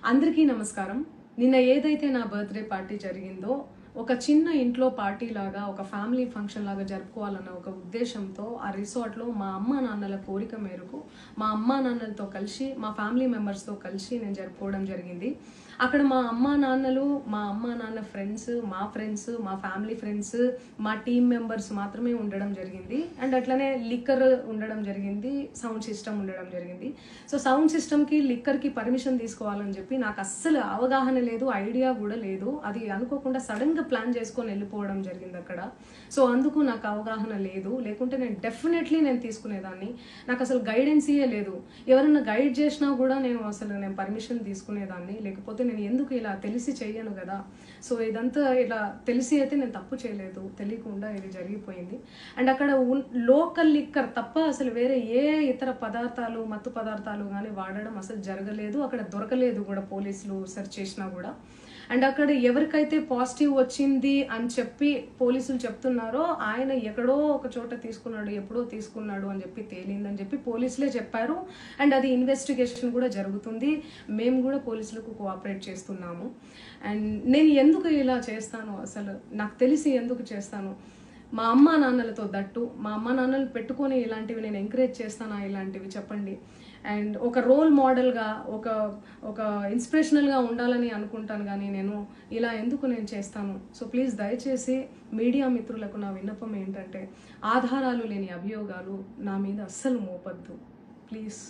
అందరికీ నమస్కారం. నిన్న ఏదైతే నా బర్త్డే పార్టీ జరిగిందో ఒక చిన్న ఇంట్లో పార్టీ లాగా ఒక ఫ్యామిలీ ఫంక్షన్ లాగా జరుపుకోవాలన్న ఒక ఉద్దేశంతో ఆ రిసార్ట్లో మా అమ్మా నాన్నల కోరిక మేరకు మా అమ్మా నాన్నలతో కలిసి మా ఫ్యామిలీ మెంబర్స్తో కలిసి నేను జరుపుకోవడం జరిగింది. అక్కడ మా అమ్మా నాన్న ఫ్రెండ్స్, మా ఫ్యామిలీ ఫ్రెండ్స్, మా టీమ్ మెంబర్స్ మాత్రమే ఉండడం జరిగింది. అండ్ అట్లనే లిక్కర్ ఉండడం జరిగింది, సౌండ్ సిస్టమ్ ఉండడం జరిగింది. సో సౌండ్ సిస్టమ్కి లిక్కర్కి పర్మిషన్ తీసుకోవాలని చెప్పి నాకు అస్సలు అవగాహన లేదు, ఐడియా కూడా లేదు. అది అనుకోకుండా సడన్గా ప్లాన్ చేసుకొని వెళ్ళిపోవడం జరిగింది అక్కడ. సో అందుకు నాకు అవగాహన లేదు, లేకుంటే నేను డెఫినెట్లీ తీసుకునేదాన్ని. నాకు అసలు గైడెన్సీయే లేదు. ఎవరైనా గైడ్ చేసినా కూడా నేను పర్మిషన్ తీసుకునేదాన్ని, లేకపోతే నేను ఎందుకు ఇలా తెలిసి చెయ్యను కదా. సో ఇదంతా ఇలా తెలిసి అయితే నేను తప్పు చేయలేదు, తెలియకుండా ఇది జరిగిపోయింది. అండ్ అక్కడ లోకల్ లిక్కర్ తప్ప అసలు వేరే ఏ ఇతర పదార్థాలు, మత్తు పదార్థాలు కానీ వాడడం అసలు జరగలేదు. అక్కడ దొరకలేదు కూడా, పోలీసులు సెర్చ్ చేసినా కూడా. అండ్ అక్కడ ఎవరికైతే పాజిటివ్ వచ్చింది అని చెప్పి పోలీసులు చెప్తున్నారో ఆయన ఎక్కడో ఒక చోట తీసుకున్నాడు, ఎప్పుడో తీసుకున్నాడు అని చెప్పి తేలిందని చెప్పి పోలీసులే చెప్పారు. అండ్ అది ఇన్వెస్టిగేషన్ కూడా జరుగుతుంది. మేము కూడా పోలీసులకు కోఆపరేట్ చేస్తున్నాము. అండ్ నేను ఎందుకు ఇలా చేస్తాను, అసలు నాకు తెలిసి ఎందుకు చేస్తాను? మా అమ్మా నాన్నలతో దట్టు, మా అమ్మా నాన్నలు పెట్టుకొని ఇలాంటివి నేను ఎంకరేజ్ చేస్తానా? ఇలాంటివి చెప్పండి. అండ్ ఒక రోల్ మోడల్గా, ఒక ఇన్స్పిరేషనల్గా ఉండాలని అనుకుంటాను, కానీ నేను ఇలా ఎందుకు చేస్తాను? సో ప్లీజ్ దయచేసి మీడియా మిత్రులకు నా విన్నపం ఏంటంటే, ఆధారాలు లేని అభియోగాలు నా మీద అస్సలు మోపద్దు ప్లీజ్.